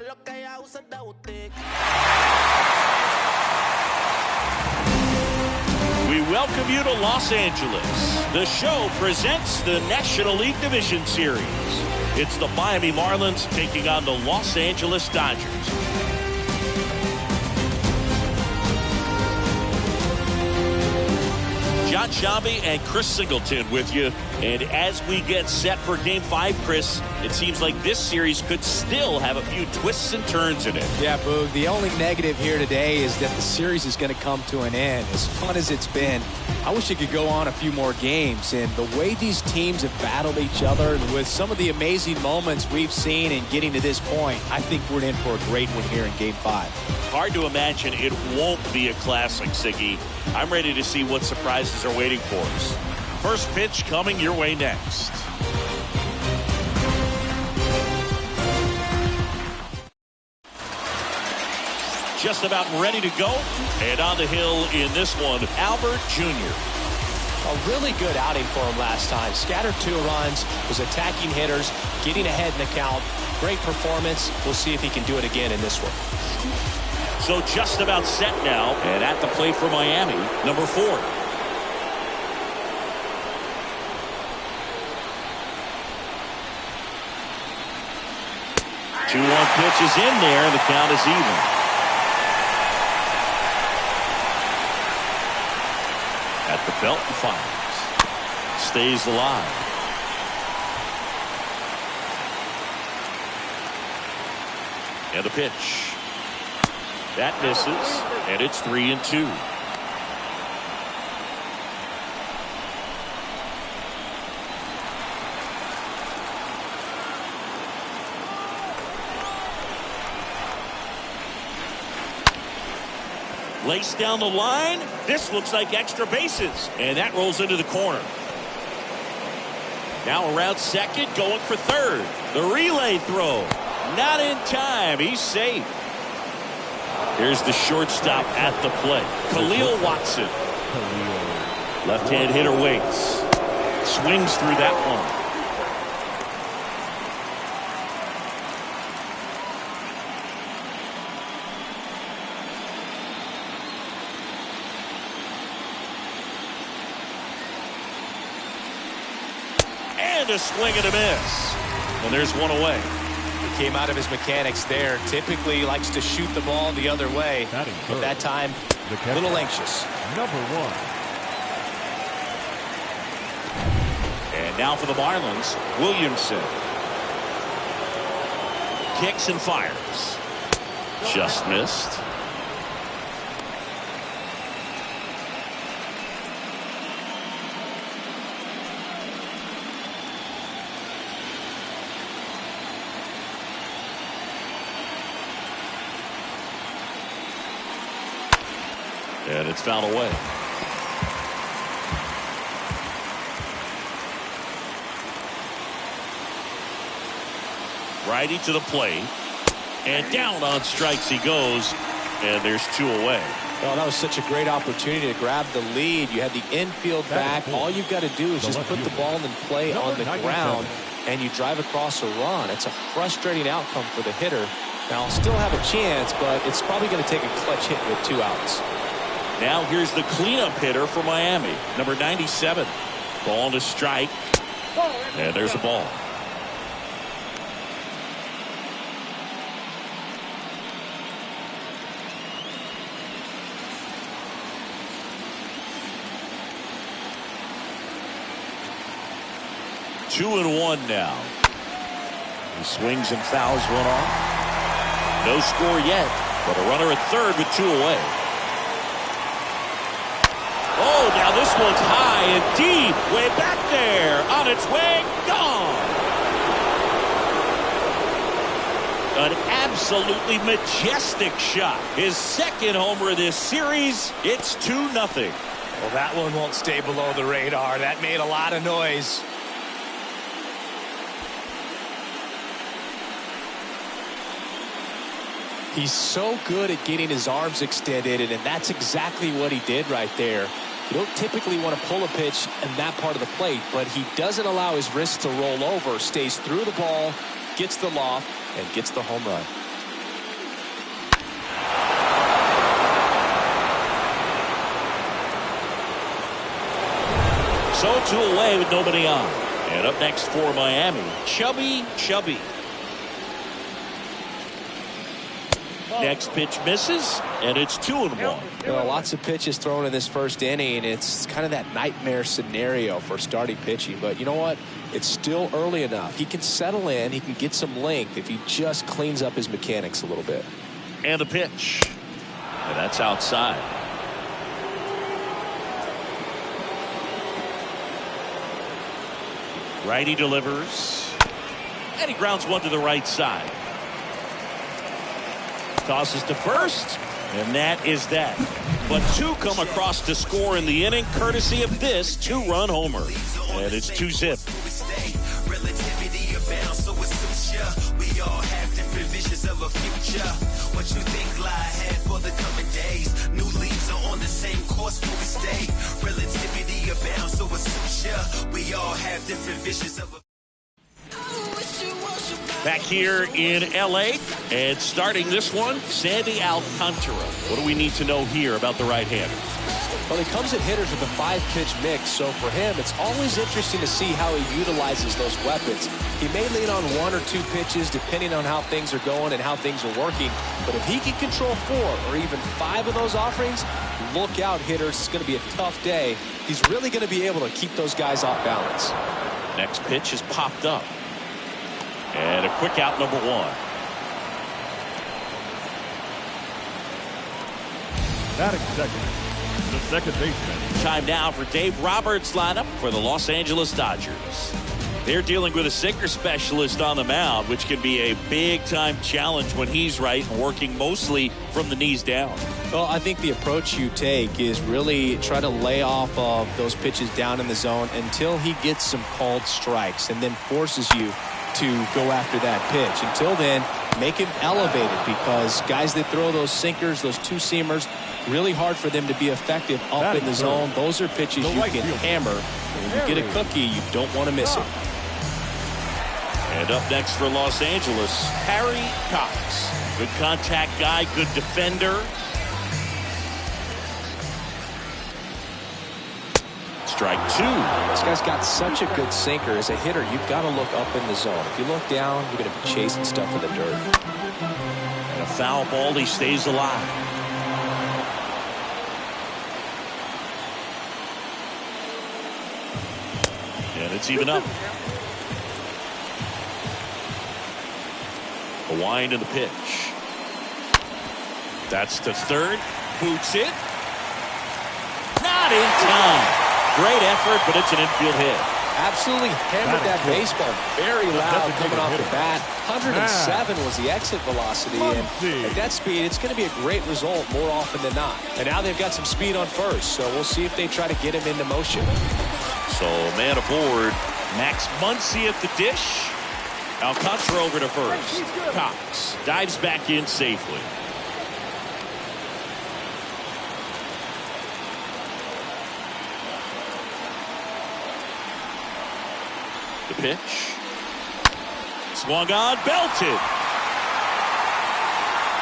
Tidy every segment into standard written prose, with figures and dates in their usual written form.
We welcome you to Los Angeles. The show presents the National League Division Series. It's the Miami Marlins taking on the Los Angeles Dodgers. John Shambi and Chris Singleton with you. And as we get set for Game 5, Chris, it seems like this series could still have a few twists and turns in it. Yeah, Boog. The only negative here today is that the series is going to come to an end. As fun as it's been, I wish it could go on a few more games. And the way these teams have battled each other with some of the amazing moments we've seen in getting to this point, I think we're in for a great one here in Game 5. Hard to imagine it won't be a classic, Siggy. I'm ready to see what surprises are waiting for us. First pitch coming your way next. Just about ready to go. And on the hill in this one, Albert Jr. A really good outing for him last time. Scattered 2 runs, was attacking hitters, getting ahead in the count. Great performance. We'll see if he can do it again in this one. So just about set now, and at the plate for Miami, number 4. 2-1 pitch is in there, and the count is even. At the belt and fires. Stays alive. And the pitch. That misses, and it's 3-2. Laced down the line. This looks like extra bases, and that rolls into the corner. Now around second, going for third. The relay throw. Not in time. He's safe. Here's the shortstop at the plate. Khalil Watson. Left-hand hitter waits. Swings through that one. And a swing and a miss. And there's one away. He came out of his mechanics there. Typically he likes to shoot the ball the other way. But that time, a little anxious. Number 1. And now for the Marlins, Williamson. Kicks and fires. Just missed. And it's fouled away. Righty to the plate. And down on strikes he goes. And there's 2 away. Well, that was such a great opportunity to grab the lead. You had the infield back. All you've got to do is just put the ball in play on the ground, and you drive across a run. It's a frustrating outcome for the hitter. Now, still have a chance, but it's probably going to take a clutch hit with 2 outs. Now here's the cleanup hitter for Miami, number 97. Ball to strike. And there's a ball. Two and 1 now. He swings and fouls one off. No score yet, but a runner at third with 2 away. Oh, now this one's high and deep, way back there, on its way, gone. An absolutely majestic shot. His second homer of this series. It's 2-0. Well, that one won't stay below the radar. That made a lot of noise. He's so good at getting his arms extended, and that's exactly what he did right there. You don't typically want to pull a pitch in that part of the plate, but he doesn't allow his wrist to roll over, stays through the ball, gets the loft, and gets the home run. 0-2 away with nobody on. And up next for Miami, Chubby. Next pitch misses, and it's 2-1. Lots of pitches thrown in this first inning. It's kind of that nightmare scenario for starting pitching. But you know what? It's still early enough. He can settle in. He can get some length if he just cleans up his mechanics a little bit. And the pitch. And that's outside. Righty delivers. And he grounds one to the right side. Tosses to first. And that is that. But two come across to score in the inning, courtesy of this two-run homer. And it's 2-zip. We all have different visions of a future. What you think lie ahead for the coming days? New leaves are on the same course where we stay. Relativity abounds, so it suits ya. We all have different visions of a. Back here in L.A. and starting this one, Sandy Alcantara. What do we need to know here about the right-hander? Well, he comes at hitters with a 5-pitch mix, so for him, it's always interesting to see how he utilizes those weapons. He may lean on 1 or 2 pitches depending on how things are going and how things are working, but if he can control 4 or even 5 of those offerings, look out, hitters. It's going to be a tough day. He's really going to be able to keep those guys off balance. Next pitch is popped up. And a quick out, number 1. Batting second, the second baseman. Time now for Dave Roberts' lineup for the Los Angeles Dodgers. They're dealing with a sinker specialist on the mound, which can be a big-time challenge when he's right and working mostly from the knees down. Well, I think the approach you take is really try to lay off of those pitches down in the zone until he gets some called strikes and then forces you to go after that pitch. Until then, make him elevated, because guys that throw those sinkers, those two-seamers, really hard for them to be effective up in the zone. Those are pitches you can hammer. When you get a cookie, you don't want to miss it. And up next for Los Angeles, Harry Cox. Good contact guy, good defender. Strike 2. This guy's got such a good sinker. As a hitter, you've got to look up in the zone. If you look down, you're going to be chasing stuff in the dirt. And a foul ball, he stays alive. And it's even up. A wind in the pitch. That's to third. Boots it. Not in time. Great effort, but it's an infield hit. Absolutely hammered that baseball. Very loud coming off the bat. 107 was the exit velocity. And at that speed, it's going to be a great result more often than not. And now they've got some speed on first, so we'll see if they try to get him into motion. So, man aboard. Max Muncy at the dish. Alcantara over to first. Cox dives back in safely. The pitch. Swung on, belted.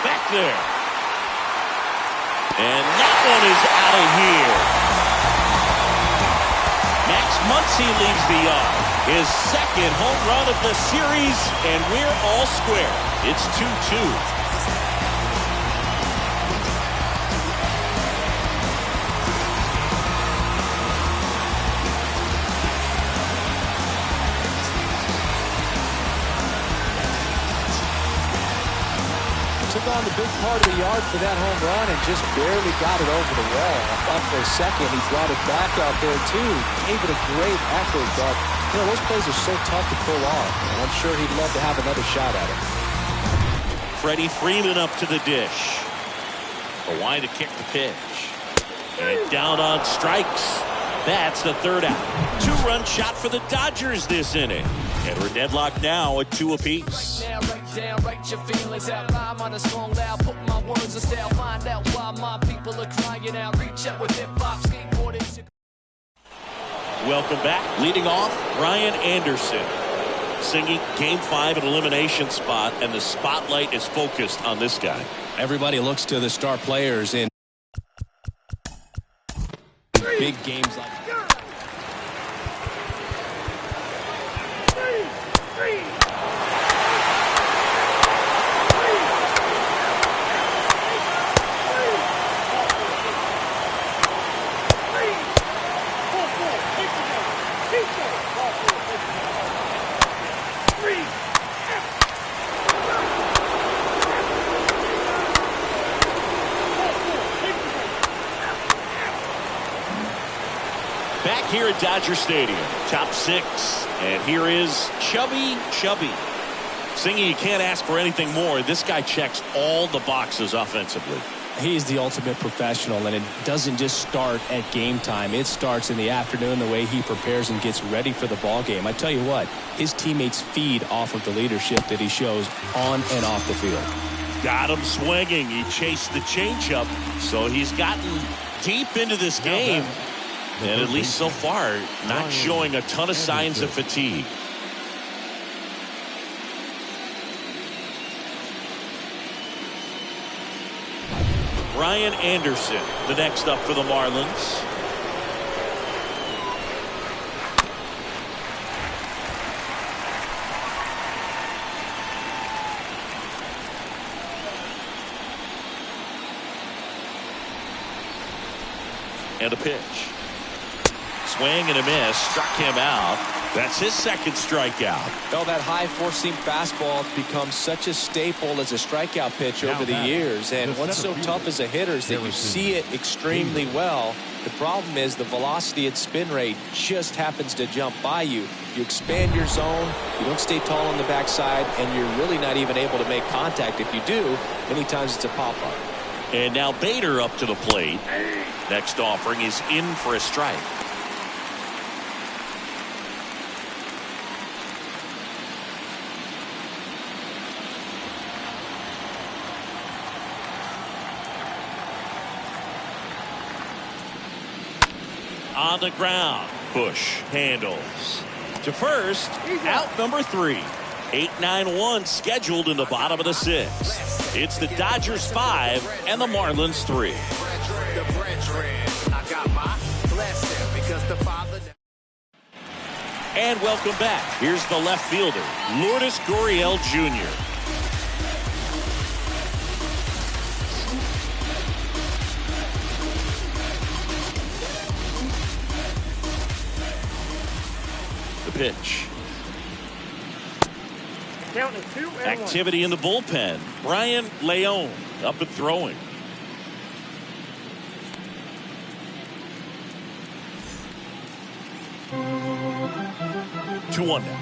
Back there. And that one is out of here. Max Muncy leaves the yard. His second home run of the series, and we're all square. It's 2-2. Took on the big part of the yard for that home run and just barely got it over the wall. I thought for a second he brought it back out there too. Gave it a great effort, but you know, those plays are so tough to pull off. And I'm sure he'd love to have another shot at it. Freddie Freeman up to the dish. A wind to kick the pitch. And down on strikes. That's the third out. 2-run shot for the Dodgers this inning. And we're deadlocked now at 2 apiece. Write your feelings out, rhyme on a song loud, put my words in style, find out why my people are crying out, reach out with hip-hop, skateboarding. Welcome back. Leading off, Ryan Anderson. Singing Game 5 at elimination spot, and the spotlight is focused on this guy. Everybody looks to the star players in big games like Back here at Dodger Stadium, top 6. And here is Chubby. Singy, you can't ask for anything more. This guy checks all the boxes offensively. He's the ultimate professional, and it doesn't just start at game time. It starts in the afternoon, the way he prepares and gets ready for the ball game. I tell you what, his teammates feed off of the leadership that he shows on and off the field. Got him swinging. He chased the changeup, so he's gotten deep into this game. And at least so far, not showing a ton of signs of fatigue. Ryan Anderson, the next up for the Marlins. And a pitch. Swing and a miss. Struck him out. That's his second strikeout. Well, that high four-seam fastball becomes such a staple as a strikeout pitch over the years. And what's so tough as a hitter is that you see it extremely well. The problem is the velocity and spin rate just happens to jump by you. You expand your zone, you don't stay tall on the backside, and you're really not even able to make contact. If you do, many times it's a pop-up. And now Bader up to the plate. Next offering is in for a strike. On the ground, Bush handles to first, out number 3. 8-9-1 scheduled in the bottom of the 6th. It's the Dodgers 5 and the Marlins 3. And welcome back. Here's the left fielder, Lourdes Gurriel Jr. The pitch. Activity in the bullpen. Brian Leone up and throwing. Two one now.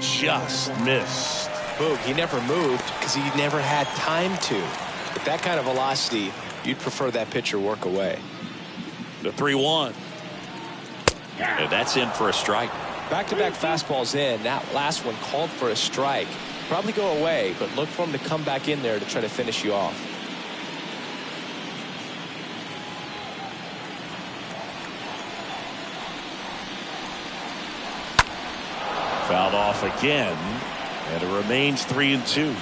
Just missed. Boog, he never moved because he never had time to. With that kind of velocity, you'd prefer that pitcher work away. The 3-1. And that's in for a strike. Back-to-back fastballs in. That last one called for a strike. Probably go away, but look for him to come back in there to try to finish you off. Fouled off again, and it remains 3-2.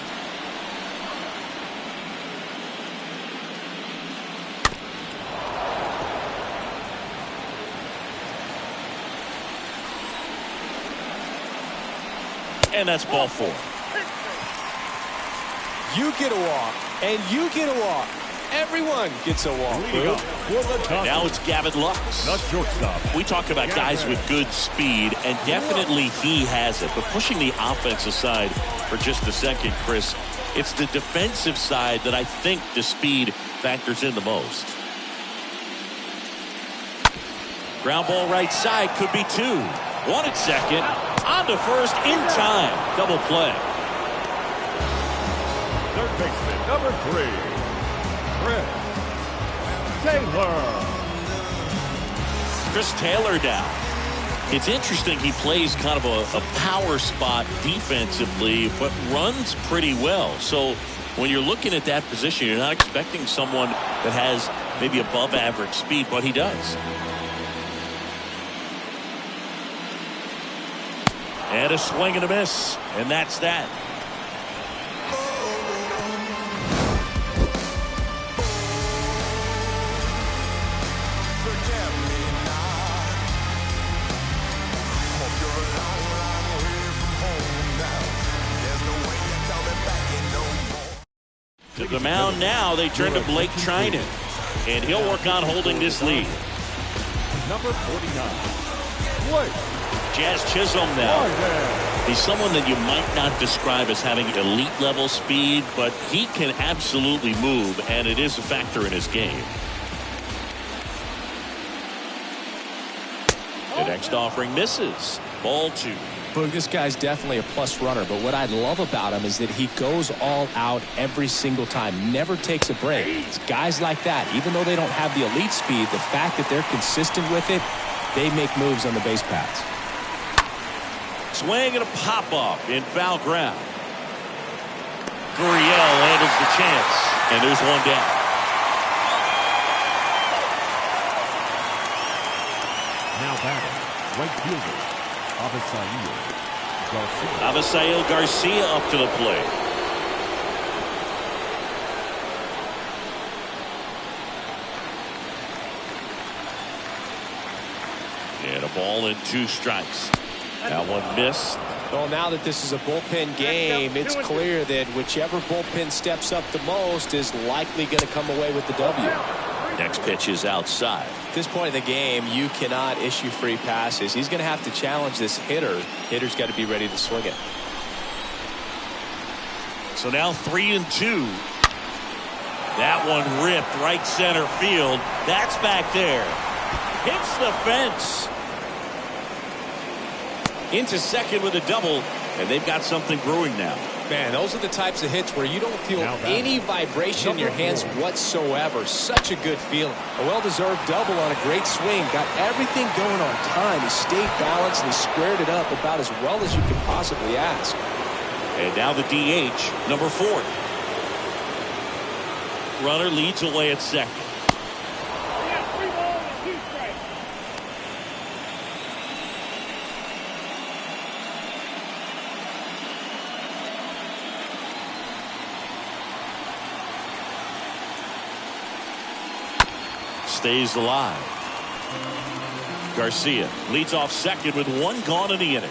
And that's ball 4. You get a walk, and you get a walk. Everyone gets a walk. Now it's Gavin Lux. Not shortstop. We talk about guys with good speed, and definitely he has it. But pushing the offensive side for just a second, Chris, it's the defensive side that I think the speed factors in the most. Ground ball right side, could be 2. One at second. On to first in time. Double play. Third baseman, number 3, Chris Taylor down. It's interesting he plays kind of a power spot defensively, but runs pretty well. So when you're looking at that position, you're not expecting someone that has maybe above average speed, but he does. And a swing and a miss. And that's that. To the mound now, they turn to Blake Trinan. And he'll work on holding this lead. number 49, Blake. Jazz Chisholm now. He's someone that you might not describe as having elite level speed, but he can absolutely move, and it is a factor in his game. Next offering misses. Ball 2. Boog, this guy's definitely a plus runner, but what I love about him is that he goes all out every single time, never takes a break. It's guys like that, even though they don't have the elite speed, the fact that they're consistent with it, they make moves on the base paths. Swing and a pop-off in foul ground. Gurriel handles the chance, and there's one down. Now batting, right fielder, Garcia. Avisail Garcia up to the plate. And a ball and 2 strikes. That one missed. Well, now that this is a bullpen game, it's clear that whichever bullpen steps up the most is likely going to come away with the W. Next pitch is outside. At this point in the game, you cannot issue free passes. He's going to have to challenge this hitter. Hitter's got to be ready to swing it. So now 3-2. That one ripped right center field. That's back there. Hits the fence. Into second with a double, and they've got something brewing now. Man, those are the types of hits where you don't feel any vibration in your hands whatsoever. Such a good feeling. A well-deserved double on a great swing. Got everything going on time. He stayed balanced and he squared it up about as well as you could possibly ask. And now the DH, number 4. Runner leads away at second. Stays alive. Garcia leads off second with 1 gone in the inning.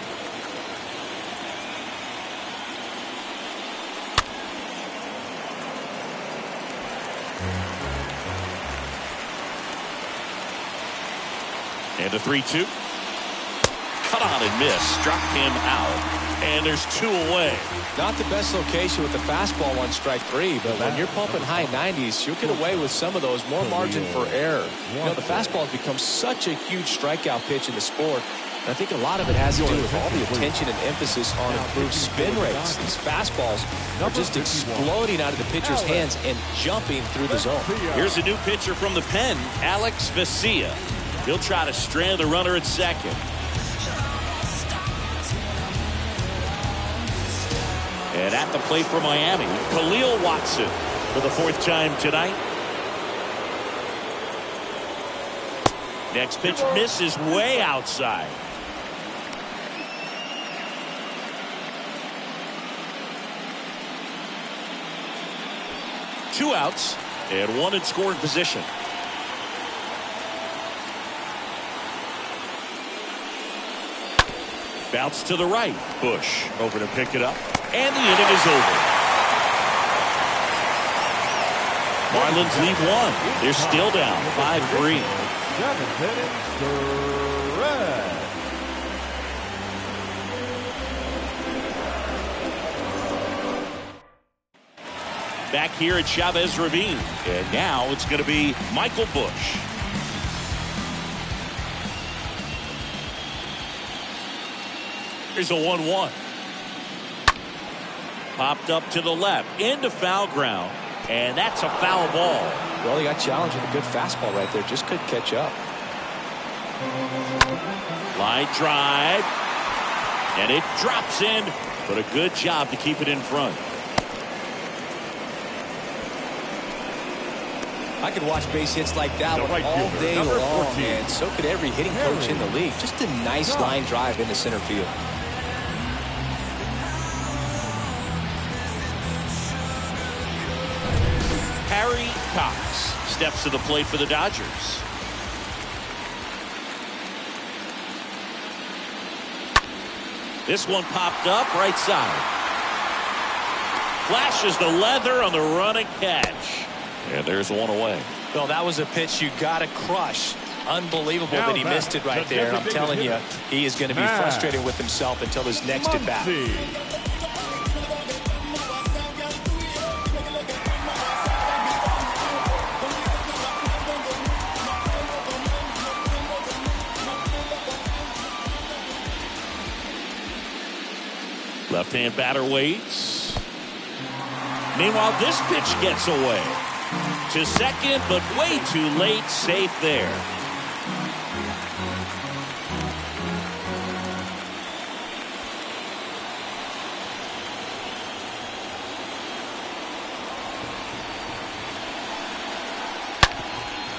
And a 3-2. Cut on and miss. Struck him out. And there's 2 away. Not the best location with the fastball on strike 3, but when you're pumping high 90s, you'll get away with some of those. More margin for error. You know, the fastball has become such a huge strikeout pitch in the sport. And I think a lot of it has to do with all the attention and emphasis on improved spin rates. These fastballs are just exploding out of the pitcher's hands and jumping through the zone. Here's a new pitcher from the pen, Alex Vesia. He'll try to strand the runner at second. And at the plate for Miami, Khalil Watson for the 4th time tonight. Next pitch misses way outside. Two outs and 1 in scoring position. Bounce to the right. Bush over to pick it up. And the inning is over. Marlins lead 1. They're still down 5-3. 7th inning, Red. Back here at Chavez Ravine. And now it's going to be Michael Bush. Here's a 1-1. Popped up to the left, into foul ground, and that's a foul ball. Well, he got challenged with a good fastball right there. Just couldn't catch up. Line drive, and it drops in, but a good job to keep it in front. I could watch base hits like that one all day long, and so could every hitting coach in the league. Just a nice line drive into center field. Harry Cox steps to the plate for the Dodgers. This one popped up right side. Flashes the leather on the running catch. And there's 1 away. Well, that was a pitch you got to crush. Unbelievable that he missed it right there. And I'm telling you, he is going to be frustrated with himself until his next at bat. Left-hand batter waits. Meanwhile, this pitch gets away. To second, but way too late. Safe there.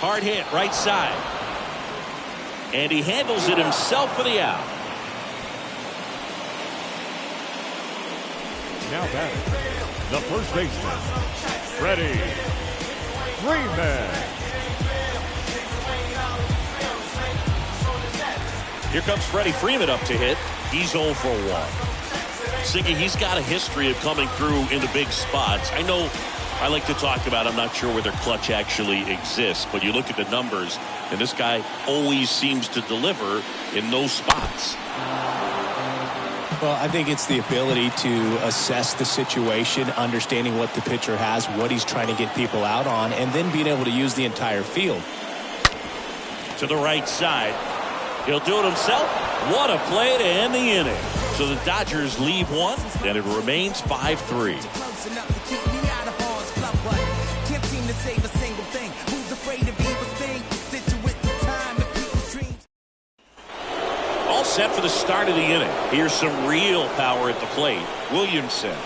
Hard hit, right side. And he handles it himself for the out. Now batting, the first baseman, Freddie Freeman. Here comes Freddie Freeman up to hit. He's 0 for 1. Siggy, he's got a history of coming through into big spots. I know I like to talk about, I'm not sure whether clutch actually exists, but you look at the numbers, and this guy always seems to deliver in those spots. Well, I think it's the ability to assess the situation, understanding what the pitcher has, what he's trying to get people out on, and then being able to use the entire field. To the right side. He'll do it himself. What a play to end the inning. So the Dodgers leave one, and it remains 5-3. All set for the start of the inning. Here's some real power at the plate. Williamson.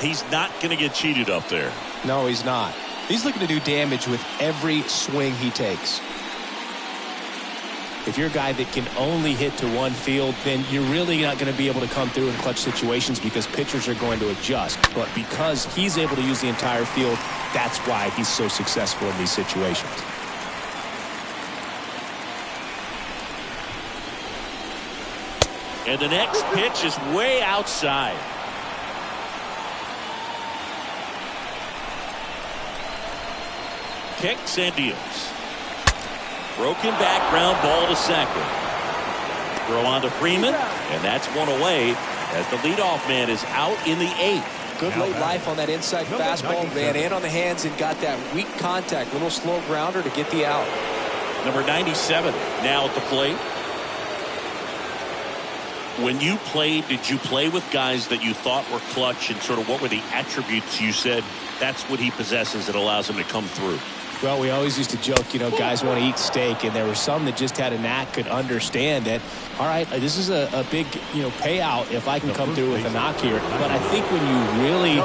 He's not going to get cheated up there. No, he's not. He's looking to do damage with every swing he takes. If you're a guy that can only hit to one field, then you're really not going to be able to come through in clutch situations because pitchers are going to adjust. But because he's able to use the entire field, that's why he's so successful in these situations. And the next pitch is way outside. Kicks and deals. Broken back ground ball to second. Throw on to Freeman, and that's one away as the leadoff man is out in the 8th. Good late life on that inside fastball. Ran in on the hands and got that weak contact. Little slow grounder to get the out. Number 97 now at the plate. When you played, did you play with guys that you thought were clutch, and sort of what were the attributes you said that's what he possesses that allows him to come through? Well, we always used to joke, you know, guys want to eat steak, and there were some that just had a knack, could understand that, all right, this is a big, payout if I can come through with a knock here. But I think when you really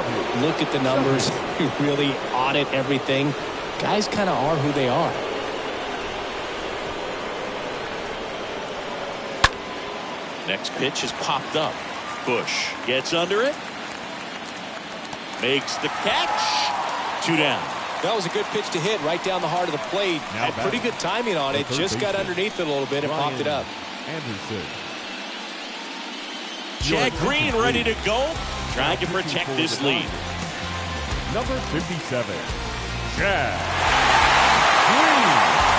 look at the numbers, you really audit everything, guys kind of are who they are. Next pitch is popped up. Bush gets under it. Makes the catch. 2 down. That was a good pitch to hit right down the heart of the plate. Had pretty good timing on it. Just got underneath it a little bit and popped it up. Chad Green ready to go. Trying to protect this lead. Number 57, Chad Green.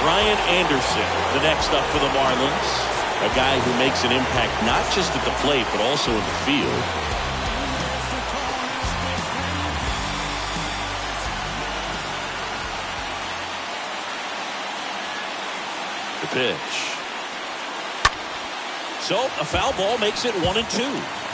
Ryan Anderson, the next up for the Marlins. A guy who makes an impact not just at the plate, but also in the field. The pitch. So a foul ball makes it 1-2.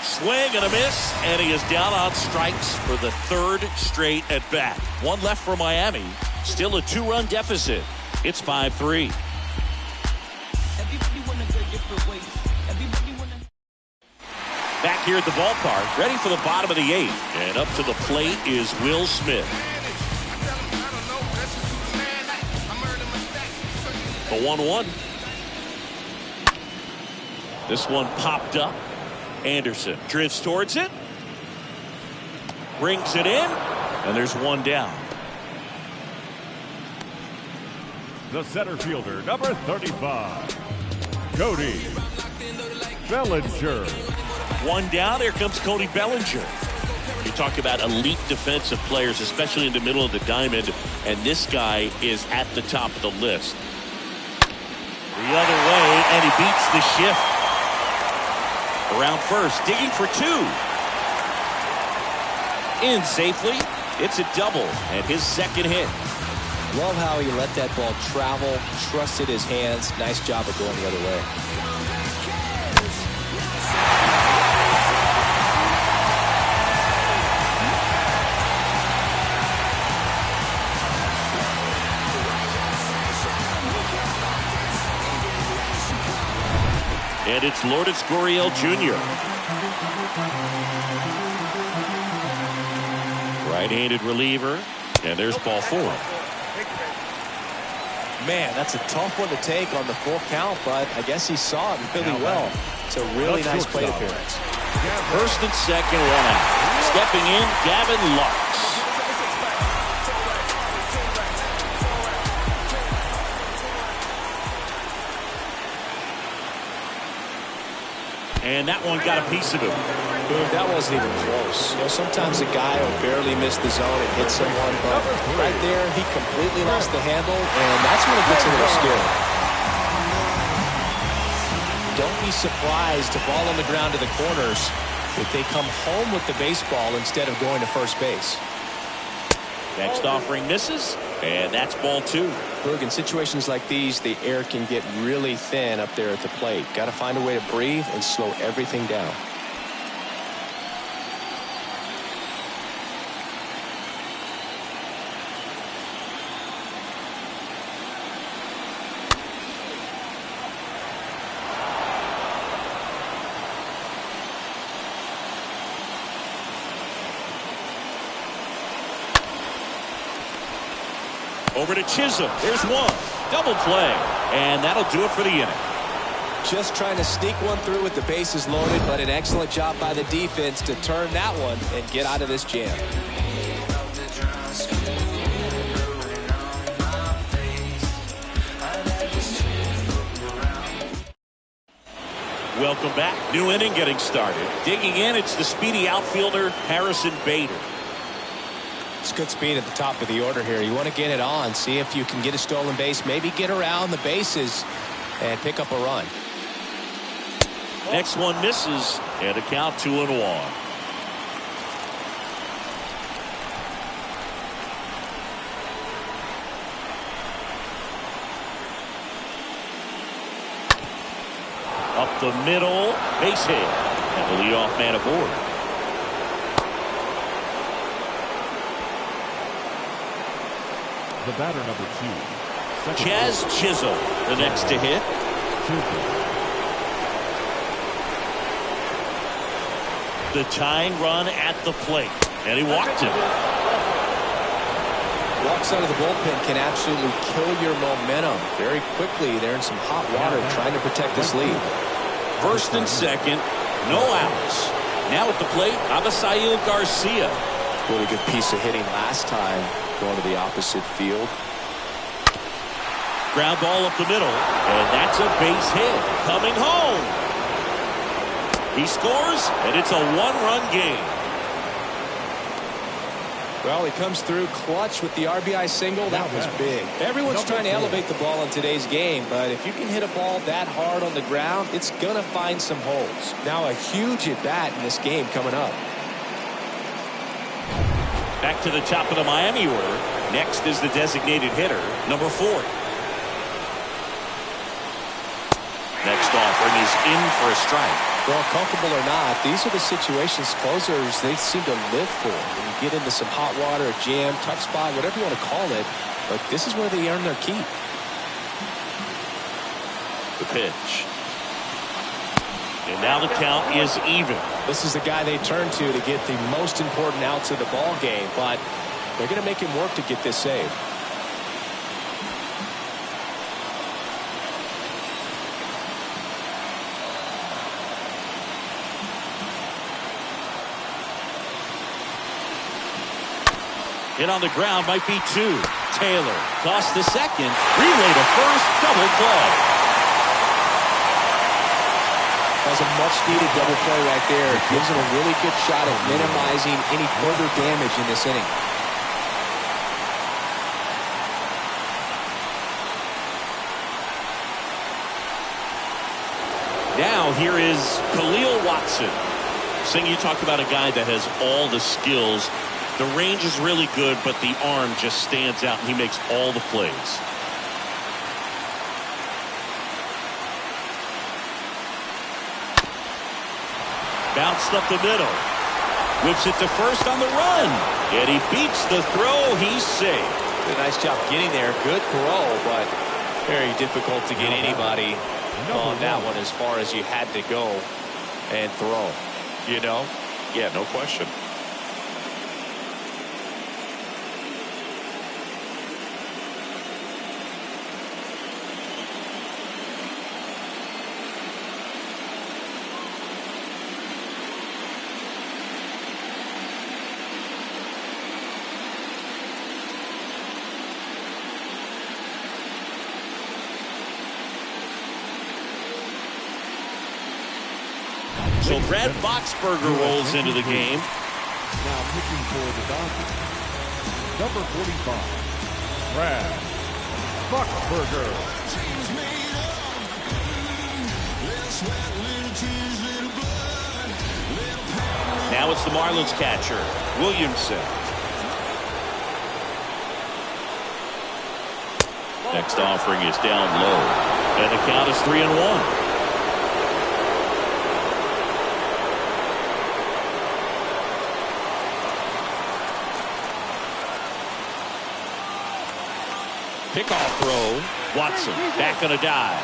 Swing and a miss, and he is down on strikes for the 3rd straight at bat. One left for Miami. Still a 2-run deficit. It's 5-3. Back here at the ballpark, ready for the bottom of the 8th. And up to the plate is Will Smith. The 1-1. This one popped up. Anderson drifts towards it. Brings it in. And there's one down. The center fielder, number 35, Cody Bellinger. One down. Here comes Cody Bellinger. You talk about elite defensive players, especially in the middle of the diamond, and this guy is at the top of the list. The other way, and he beats the shift. Around first, digging for two. In safely. It's a double, and his second hit. Love how he let that ball travel, trusted his hands. Nice job of going the other way. And it's Lourdes Gurriel Jr. Right-handed reliever, and there's ball four. Man, that's a tough one to take on the full count, but I guess he saw it really well. It's a really nice plate appearance. First and second, one out. Stepping in, Gavin Lux. And that one got a piece of him. That wasn't even close. You know, sometimes a guy will barely miss the zone and hit someone, but right there, he completely lost the handle, and that's when it gets a little scary. Don't be surprised to ball on the ground to the corners if they come home with the baseball instead of going to first base. Next offering misses, and that's ball two. Look, in situations like these, the air can get really thin up there at the plate. Got to find a way to breathe and slow everything down. Over to Chisholm. There's one. Double play. And that'll do it for the inning. Just trying to sneak one through with the bases loaded, but an excellent job by the defense to turn that one and get out of this jam. Welcome back. New inning getting started. Digging in, it's the speedy outfielder, Harrison Bader. It's good speed at the top of the order here. You want to get it on, see if you can get a stolen base, maybe get around the bases and pick up a run. Next one misses, and a count 2-1. Up the middle, base hit, and the leadoff man aboard. The batter, number 2. Chaz Chisholm, the next to hit. The tying run at the plate, and he walked him. Walks out of the bullpen can absolutely kill your momentum very quickly. They're in some hot water trying to protect this lead. First and second, no outs. Now at the plate, Avisail Garcia. Really good piece of hitting last time, going to the opposite field. Ground ball up the middle, and that's a base hit. Coming home. He scores, and it's a one-run game. Well, he comes through clutch with the RBI single. That was big. Everyone's trying to elevate the ball in today's game, but if you can hit a ball that hard on the ground, it's going to find some holes. Now a huge at-bat in this game coming up. Back to the top of the Miami order. Next is the designated hitter, number 4. Next offering is in for a strike. Well, comfortable or not, these are the situations closers they seem to live for. When you get into some hot water, a jam, tough spot, whatever you want to call it, but this is where they earn their keep. The pitch. And now the count is even. This is the guy they turn to get the most important outs of the ball game, but they're going to make him work to get this save. Hit on the ground, might be 2. Taylor tossed the second, relay to first, double play. That's a much-needed double play right there. It gives him a really good shot at minimizing any further damage in this inning. Now here is Khalil Watson. Sing, you talked about a guy that has all the skills. The range is really good, but the arm just stands out, and he makes all the plays. Bounced up the middle. Whips it to first on the run. And he beats the throw. He's safe. Did a nice job getting there. Good throw, but very difficult to get anybody on that one as far as you had to go and throw. You know? Yeah, no question. So Brad Boxberger rolls into the game. Now pitching for the Dodgers, number 45, Brad Boxberger. Now it's the Marlins catcher, Williamson. Next offering is down low. And the count is 3-1. Pickoff throw. Watson back on a dive.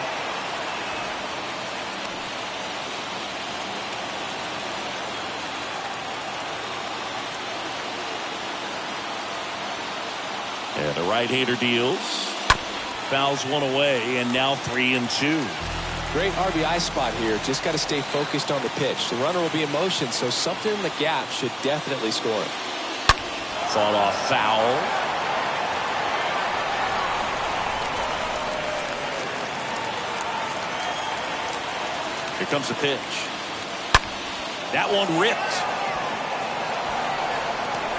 And the right-hander deals. Fouls one away, and now 3-2. Great RBI spot here. Just got to stay focused on the pitch. The runner will be in motion, so something in the gap should definitely score. Fought off foul. Here comes the pitch. That one ripped.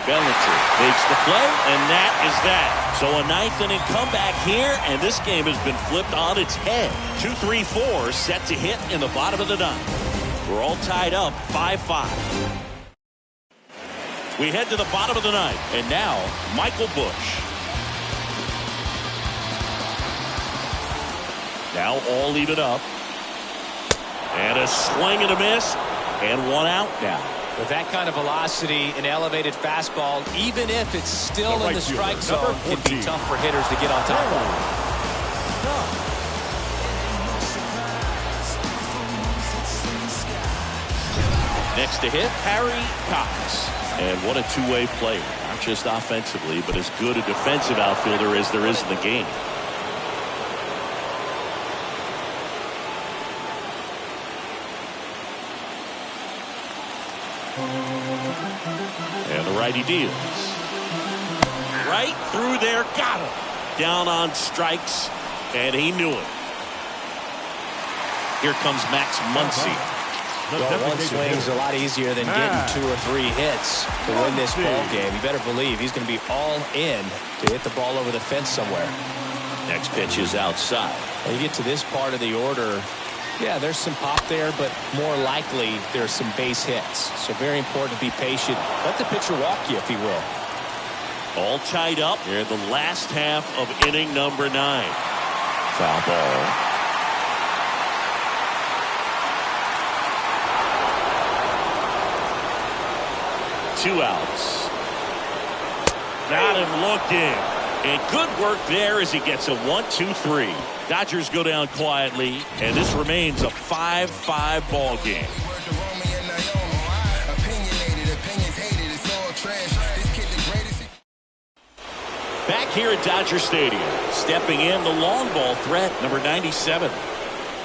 Bellinger makes the play, and that is that. So a ninth inning comeback here, and this game has been flipped on its head. 2-3-4 set to hit in the bottom of the ninth. We're all tied up 5-5. We head to the bottom of the ninth, and now Michael Busch. Now all even up. And a swing and a miss, and one out now. With that kind of velocity, an elevated fastball, even if it's still in the strike zone, it can be tough for hitters to get on top of. Next to hit, Harry Cox. And what a two-way player. Not just offensively, but as good a defensive outfielder as there is in the game. And the righty deals. Right through there, got him. Down on strikes, and he knew it. Here comes Max Muncy. Well, one swing's a lot easier than getting 2 or 3 hits to win this ball game. You better believe he's going to be all in to hit the ball over the fence somewhere. Next pitch is outside. When you get to this part of the order, yeah, there's some pop there, but more likely there's some base hits. So very important to be patient. Let the pitcher walk you, if he will. All tied up here in the last half of inning number 9. Foul ball. Two outs. Got him looking. And good work there as he gets a 1-2-3. Dodgers go down quietly, and this remains a 5-5 ball game. Back here at Dodger Stadium, stepping in the long ball threat, number 97.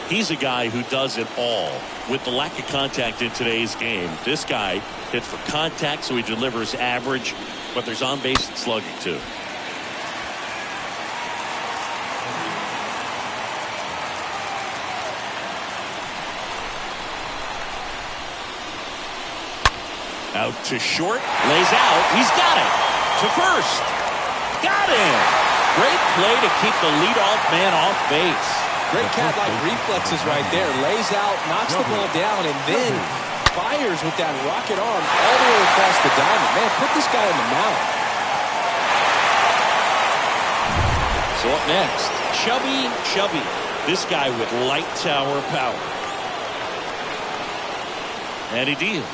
He's a guy who does it all. With the lack of contact in today's game, this guy hits for contact, so he delivers average, but there's on-base slugging too. Out to short, lays out, he's got it. To first, got him. Great play to keep the leadoff man off base. Great cat-like reflexes right there. Lays out, knocks the ball down, and then fires with that rocket arm all the way across the diamond. Man, put this guy in the mound. So up next, Chubby. This guy with light tower power. And he deals.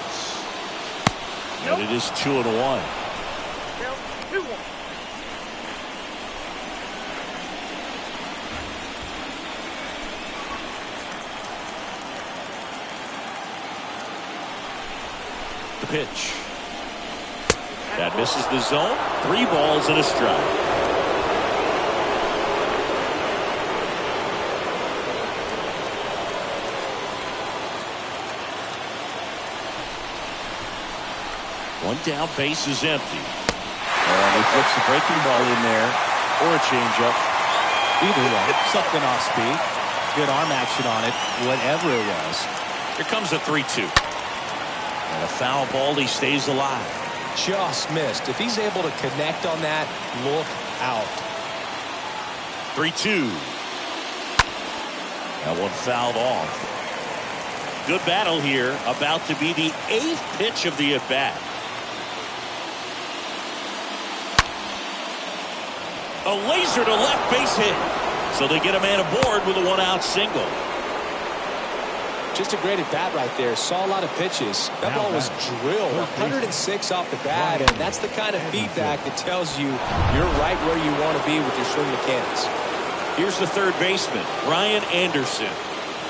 And it is 2-1. The pitch. That misses the zone. 3 balls and a strike. One down, base is empty. And he puts the breaking ball in there, or a changeup. Either way, something off speed. Good arm action on it, whatever it was. Here comes a 3-2. And a foul ball, he stays alive. Just missed. If he's able to connect on that, look out. 3-2. That one fouled off. Good battle here. About to be the 8th pitch of the at-bat. A laser to left base hit. So they get a man aboard with a 1-out single. Just a great at-bat right there. Saw a lot of pitches. That ball was drilled. 106 off the bat, and that's the kind of feedback that tells you you're right where you want to be with your swing mechanics. Here's the third baseman, Ryan Anderson.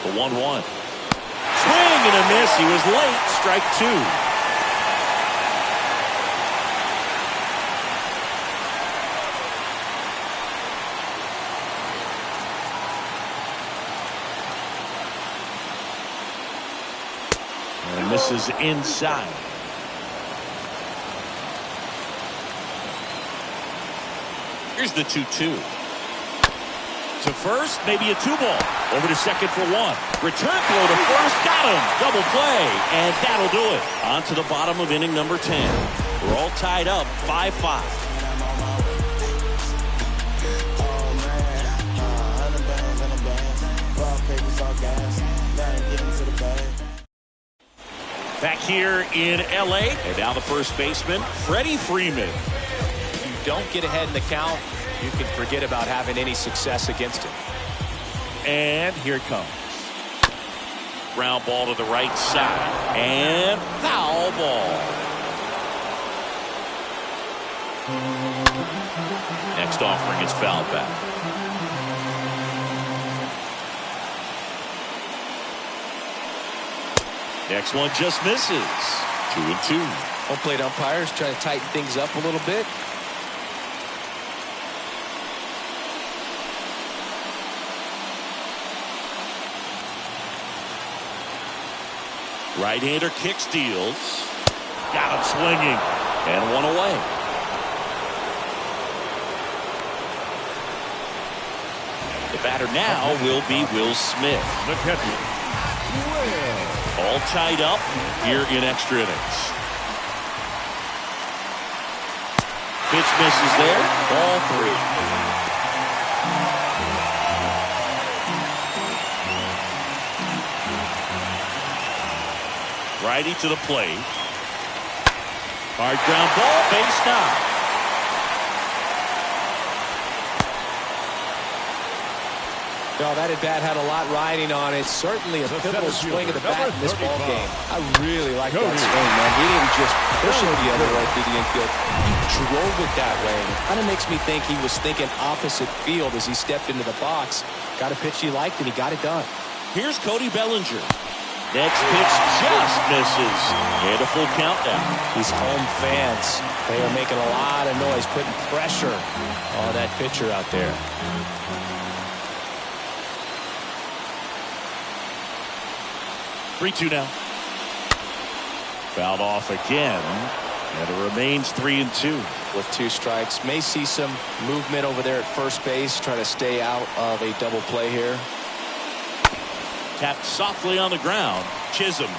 The 1-1. Swing and a miss. He was late. Strike 2. And misses inside. Here's the 2-2. To first, maybe a 2-ball. Over to second for 1. Return throw to first, got him. Double play, and that'll do it. On to the bottom of inning number 10. We're all tied up, 5-5. Back here in L.A. And now the first baseman, Freddie Freeman. If you don't get ahead in the count, you can forget about having any success against him. And here it comes. Ground ball to the right side. And foul ball. Next offering is fouled back. Next one just misses. 2-2. Home plate umpires trying to tighten things up a little bit. Right-hander kicks, deals. Got him swinging. And one away. The batter now will be Will Smith. All tied up here in extra innings. Pitch misses there. Ball 3. Righty to the plate. Hard ground ball, base knock. No, that at-bat had a lot riding on it. Certainly a pivotal swing of the bat in this ball game. I really like that swing, man. He didn't just push it the other way through the infield. He drove it that way. It kind of makes me think he was thinking opposite field as he stepped into the box. Got a pitch he liked, and he got it done. Here's Cody Bellinger. Next pitch just misses. And a full countdown. These home fans, they are making a lot of noise, putting pressure on that pitcher out there. Three-two now. Fouled off again, and it remains 3-2. With 2 strikes, may see some movement over there at first base, trying to stay out of a double play here. Tapped softly on the ground. Chisholm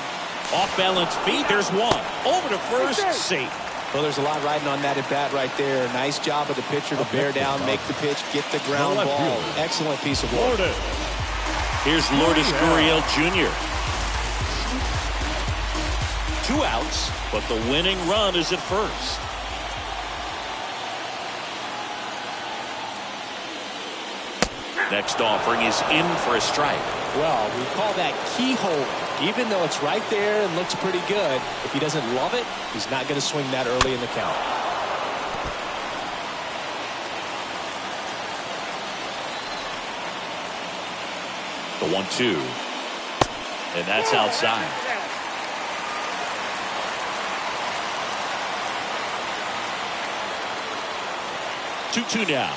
Off-balance feet. There's one. Over to first. Safe. Well, there's a lot riding on that at bat right there. Nice job of the pitcher to bear down, make the pitch, get the ground ball. Excellent piece of work. Here's Lourdes Gurriel Jr. 2 outs, but the winning run is at first. Next offering is in for a strike. Well, we call that keyhole. Even though it's right there and looks pretty good, if he doesn't love it, he's not going to swing that early in the count. The 1-2. And that's outside. Two now.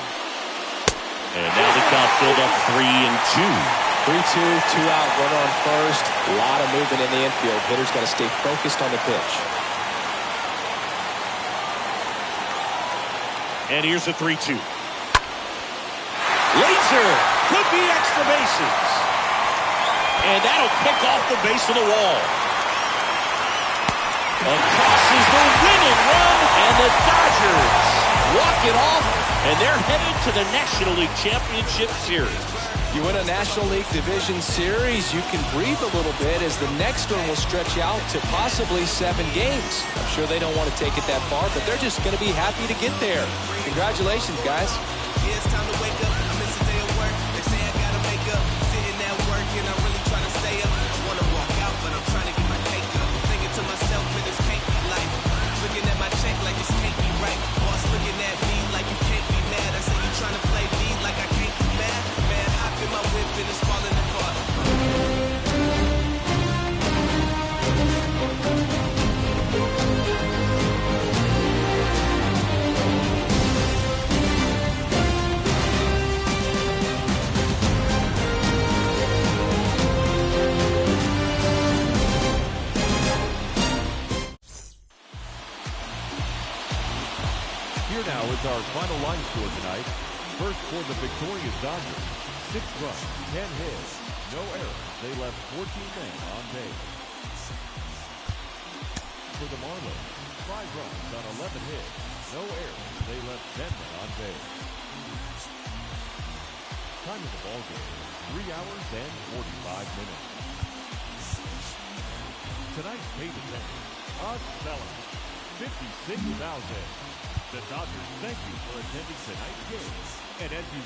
And now the count filled up 3-2. 3-2, 2-out, runner on first. A lot of movement in the infield. Hitter's got to stay focused on the pitch. And here's the 3-2. Laser could be extra bases. And that'll kick off the base of the wall. Across is the winning run, and the Dodgers walk it off, and they're headed to the National League Championship Series. You win a National League Division Series, you can breathe a little bit as the next one will stretch out to possibly 7 games. I'm sure they don't want to take it that far, but they're just going to be happy to get there. Congratulations, guys. Yeah, it's time to wake up. I miss a day of work. They say I gotta make up. Sitting at work and I'm really trying to stay up. I wanna walk out, but I'm trying to get my cake up. Thinking to myself, man, this can't be life. Looking at my check like this can't be right. Boss looking at me like you can't be mad. I say you trying to play me like I can't be mad. Man, hop in my whip and it's falling apart. Here now is our final line score tonight. First for the victorious Dodgers, 6 runs, 10 hits, no errors. They left 14 men on base. For the Marlins, 5 runs on 11 hits, no errors. They left 10 men on base. Time of the ball game, 3 hours and 45 minutes. Tonight's paid attendance, a stellar 56,000. The Dodgers thank you for attending tonight's game. And as you